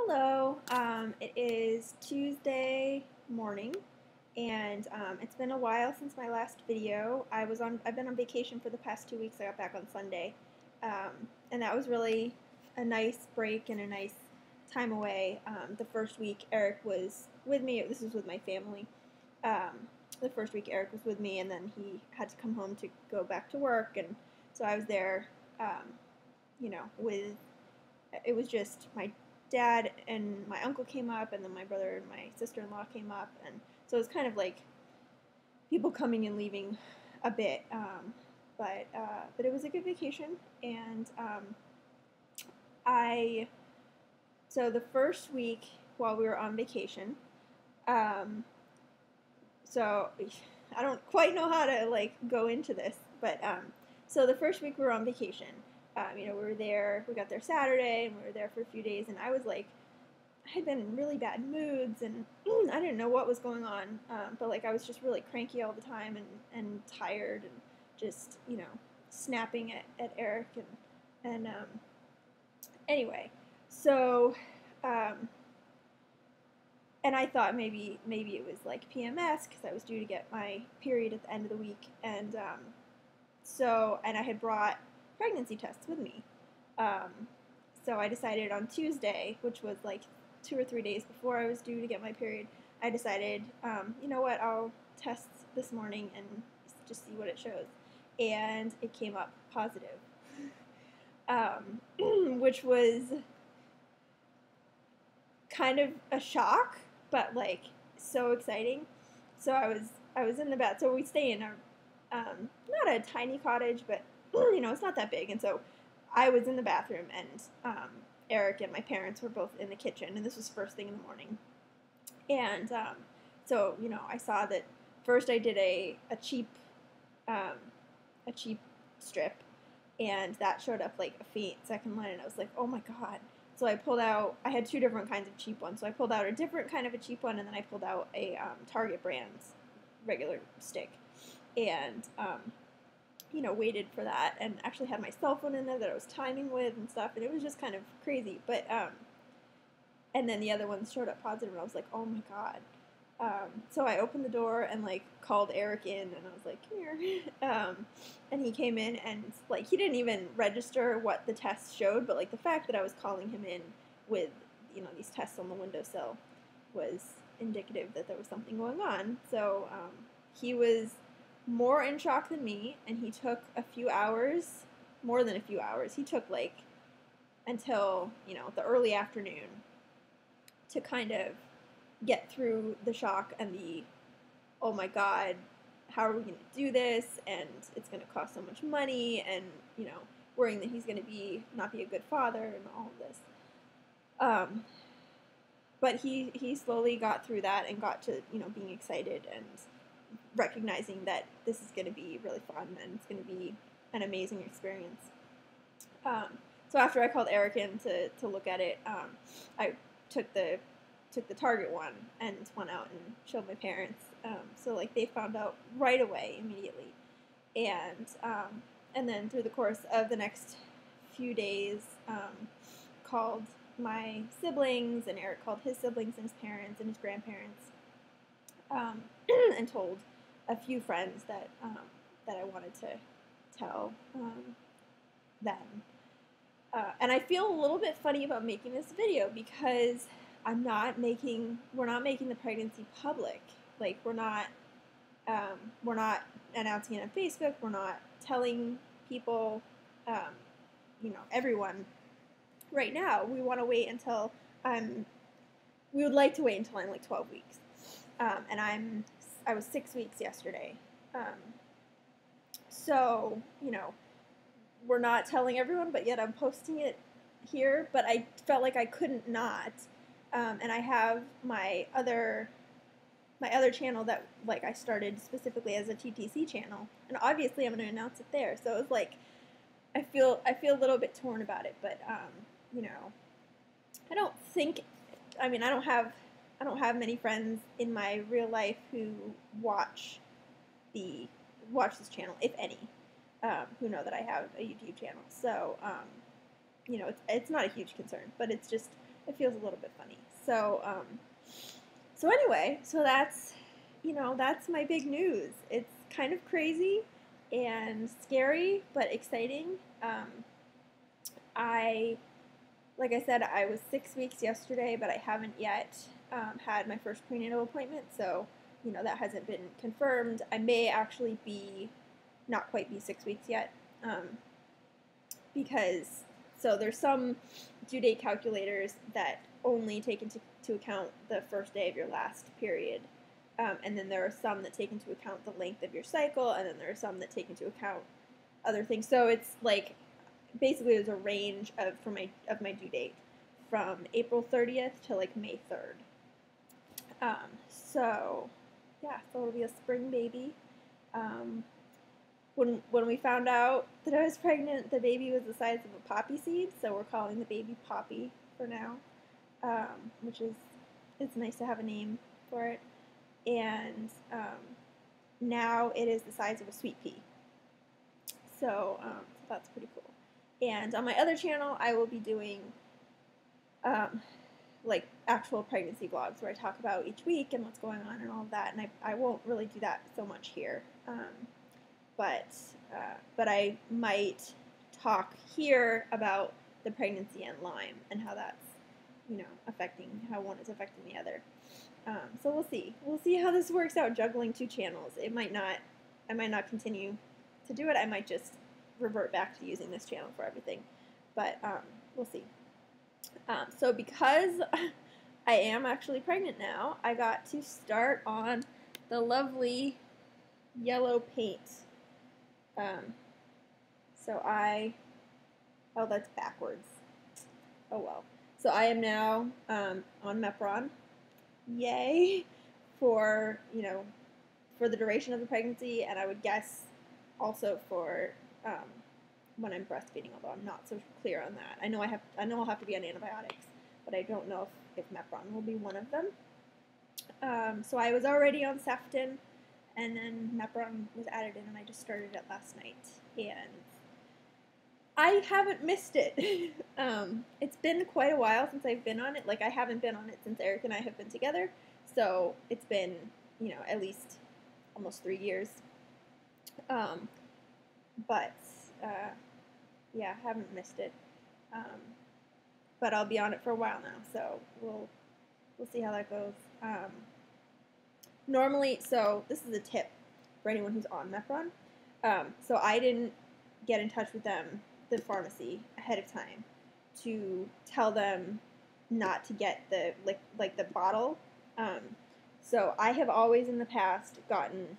Hello. It is Tuesday morning, and it's been a while since my last video. I've been on vacation for the past 2 weeks. I got back on Sunday, and that was really a nice break and a nice time away. The first week Eric was with me. This was with my family. The first week Eric was with me, and then he had to come home to go back to work, and so I was there. With it was just my dad and my uncle came up, and then my brother and my sister-in-law came up, and so it was kind of like people coming and leaving a bit, but it was a good vacation, and I so the first week while we were on vacation, so I don't quite know how to go into this, but so the first week we were on vacation. We were there. We got there Saturday, and we were there for a few days. And I was I had been in really bad moods, and I didn't know what was going on. But I was just really cranky all the time, and tired, and just snapping at Eric, and anyway. So, and I thought maybe it was PMS because I was due to get my period at the end of the week, and and I had brought pregnancy tests with me. So I decided on Tuesday, which was 2 or 3 days before I was due to get my period, I decided, you know what, I'll test this morning and just see what it shows. And it came up positive, which was kind of a shock, but so exciting. So I was in the bath. So we stay in a not a tiny cottage, but it's not that big, and so I was in the bathroom, and Eric and my parents were both in the kitchen, and this was first thing in the morning. And so I saw that first I did a cheap strip, and that showed up a faint second line, and I was like, oh my god. So I pulled out, I had two different kinds of cheap ones, so I pulled out a different kind of a cheap one, and then I pulled out a Target brand's regular stick, and waited for that, and actually had my cell phone in there that I was timing with and stuff, and it was just kind of crazy. But and then the other ones showed up positive, and I was like, oh my god. So I opened the door and called Eric in, and I was like, come here. And he came in, and he didn't even register what the test showed, but the fact that I was calling him in with these tests on the windowsill was indicative that there was something going on. So he was more in shock than me, and he took a few hours, more than a few hours. He took until the early afternoon to kind of get through the shock and the, oh my god, how are we going to do this, and it's going to cost so much money, and worrying that he's going to not be a good father, and all of this. But he slowly got through that and got to being excited and recognizing that this is going to be really fun, and it's going to be an amazing experience. So after I called Eric in to look at it, I took the Target one and went out and showed my parents. So they found out right away, immediately, and then through the course of the next few days, called my siblings, and Eric called his siblings and his parents and his grandparents, and told a few friends that I wanted to tell them. And I feel a little bit funny about making this video because we're not making the pregnancy public. We're not announcing it on Facebook. We're not telling people, everyone right now. We want to wait until we would like to wait until I'm 12 weeks. And I was 6 weeks yesterday. So, we're not telling everyone, but yet I'm posting it here, but I felt like I couldn't not. And I have my other channel that I started specifically as a TTC channel, and obviously I'm going to announce it there. So it was I feel a little bit torn about it, but I don't think, I don't have many friends in my real life who watch this channel, if any, who know that I have a YouTube channel. So, it's not a huge concern, but it's just it feels a little bit funny. So, so anyway, so that's, that's my big news. It's kind of crazy and scary, but exciting. I, like I said, I was 6 weeks yesterday, but I haven't yet had my first prenatal appointment, so, that hasn't been confirmed. I may actually not quite be 6 weeks yet, because, so there's some due date calculators that only take into account the first day of your last period. And then there are some that take into account the length of your cycle, and then there are some that take into account other things. So it's like, basically there's a range of my due date from April 30th to like May 3rd. So yeah, so it'll be a spring baby. When we found out that I was pregnant, the baby was the size of a poppy seed, so we're calling the baby Poppy for now, which is, it's nice to have a name for it. And now it is the size of a sweet pea. So that's pretty cool. And on my other channel, I will be doing like actual pregnancy vlogs where I talk about each week and what's going on and all of that. And I won't really do that so much here. But I might talk here about the pregnancy and Lyme and how that's, affecting, how one is affecting the other. So we'll see. We'll see how this works out, juggling two channels. I might not continue to do it. I might just revert back to using this channel for everything. But we'll see. So because I am actually pregnant now, I got to start on the lovely yellow paint. Oh, that's backwards. Oh well. So I am now on Mepron. Yay! For the duration of the pregnancy, and I would guess also for when I'm breastfeeding, although I'm not so clear on that. I know I'll have to be on antibiotics, but I don't know if Mepron will be one of them. So I was already on Ceftin, and then Mepron was added in, and I just started it last night, and I haven't missed it. It's been quite a while since I've been on it. Like, I haven't been on it since Eric and I have been together, so it's been, at least almost 3 years. Yeah, I haven't missed it. But I'll be on it for a while now, so we'll see how that goes. Normally, so this is a tip for anyone who's on Mepron. So I didn't get in touch with them, the pharmacy, ahead of time to tell them not to get the the bottle. So I have always in the past gotten,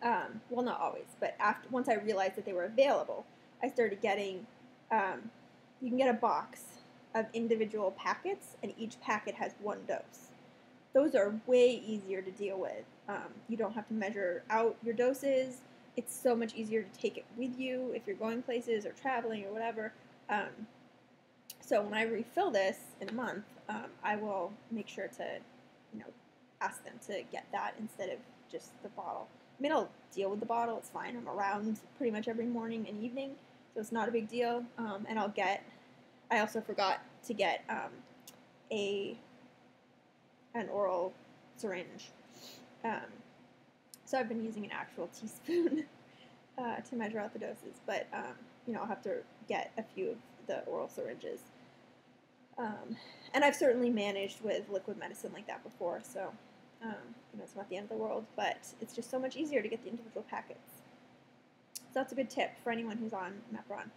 well, not always, but once I realized that they were available, I started getting, you can get a box of individual packets, and each packet has one dose. Those are way easier to deal with. You don't have to measure out your doses. It's so much easier to take it with you if you're going places or traveling or whatever. So when I refill this in a month, I will make sure to, ask them to get that instead of just the bottle. I mean, I'll deal with the bottle. It's fine. I'm around pretty much every morning and evening, so it's not a big deal. And I also forgot to get an oral syringe. So I've been using an actual teaspoon to measure out the doses, but I'll have to get a few of the oral syringes. And I've certainly managed with liquid medicine like that before, so it's not the end of the world, but it's just so much easier to get the individual packets. So that's a good tip for anyone who's on Mepron.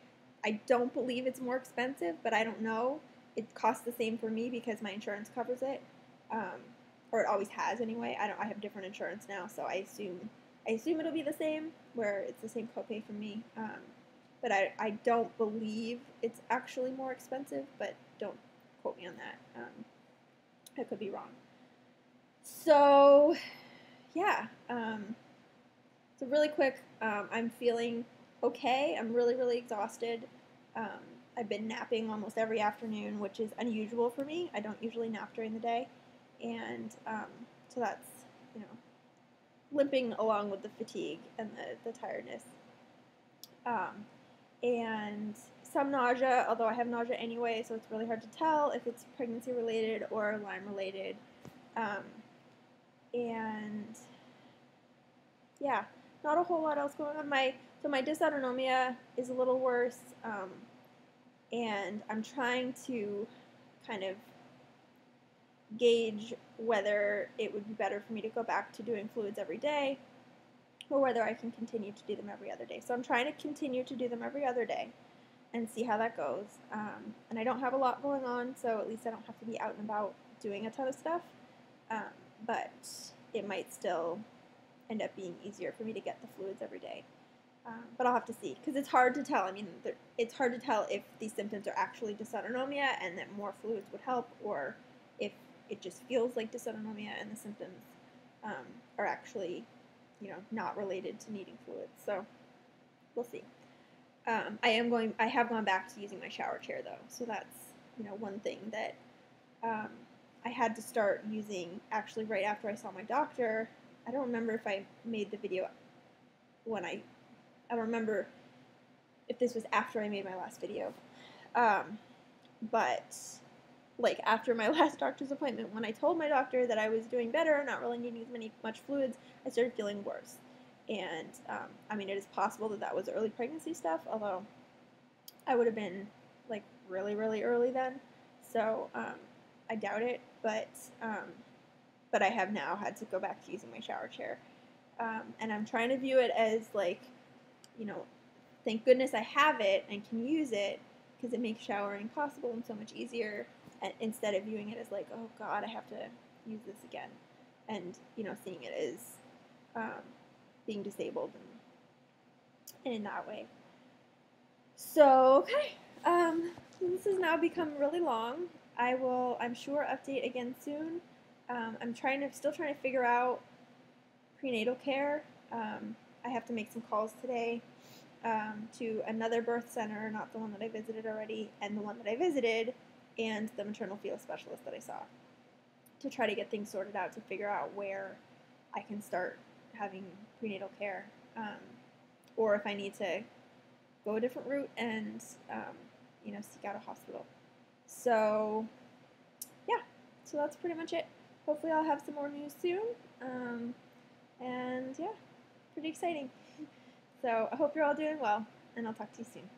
I don't believe it's more expensive, but I don't know. It costs the same for me because my insurance covers it, or it always has anyway. I have different insurance now, so I assume it'll be the same, where it's the same copay for me. But I don't believe it's actually more expensive, but don't quote me on that. I could be wrong. So, yeah. So really quick, I'm feeling okay. I'm really, really exhausted. I've been napping almost every afternoon, which is unusual for me. I don't usually nap during the day. And so that's, limping along with the fatigue and the tiredness. And some nausea, although I have nausea anyway, so it's really hard to tell if it's pregnancy related or Lyme related. And yeah, not a whole lot else going on. So my dysautonomia is a little worse, and I'm trying to kind of gauge whether it would be better for me to go back to doing fluids every day or whether I can continue to do them every other day. So I'm trying to continue to do them every other day and see how that goes. And I don't have a lot going on, so at least I don't have to be out and about doing a ton of stuff. But it might still end up being easier for me to get the fluids every day. But I'll have to see, because it's hard to tell. I mean, it's hard to tell if these symptoms are actually dysautonomia and that more fluids would help, or if it just feels like dysautonomia and the symptoms are actually, not related to needing fluids. So we'll see. I have gone back to using my shower chair though, so that's one thing that I had to start using actually right after I saw my doctor. I don't remember if I made the video when I don't remember if this was after I made my last video, but like after my last doctor's appointment, when I told my doctor that I was doing better, not really needing as much fluids, I started feeling worse. And I mean, it is possible that was early pregnancy stuff, although I would have been like really, really early then. So I doubt it, but I have now had to go back to using my shower chair. And I'm trying to view it as like, thank goodness I have it and can use it, because it makes showering possible and so much easier, and instead of viewing it as like, oh God, I have to use this again, and seeing it as being disabled and in that way. So okay, this has now become really long. I'm sure update again soon. I'm still trying to figure out prenatal care. I have to make some calls today to another birth center, not the one that I visited already, and the one that I visited, and the maternal fetal specialist that I saw, to try to get things sorted out, to figure out where I can start having prenatal care, or if I need to go a different route and seek out a hospital. So yeah, so that's pretty much it. Hopefully I'll have some more news soon, and yeah, pretty exciting. So I hope you're all doing well, and I'll talk to you soon.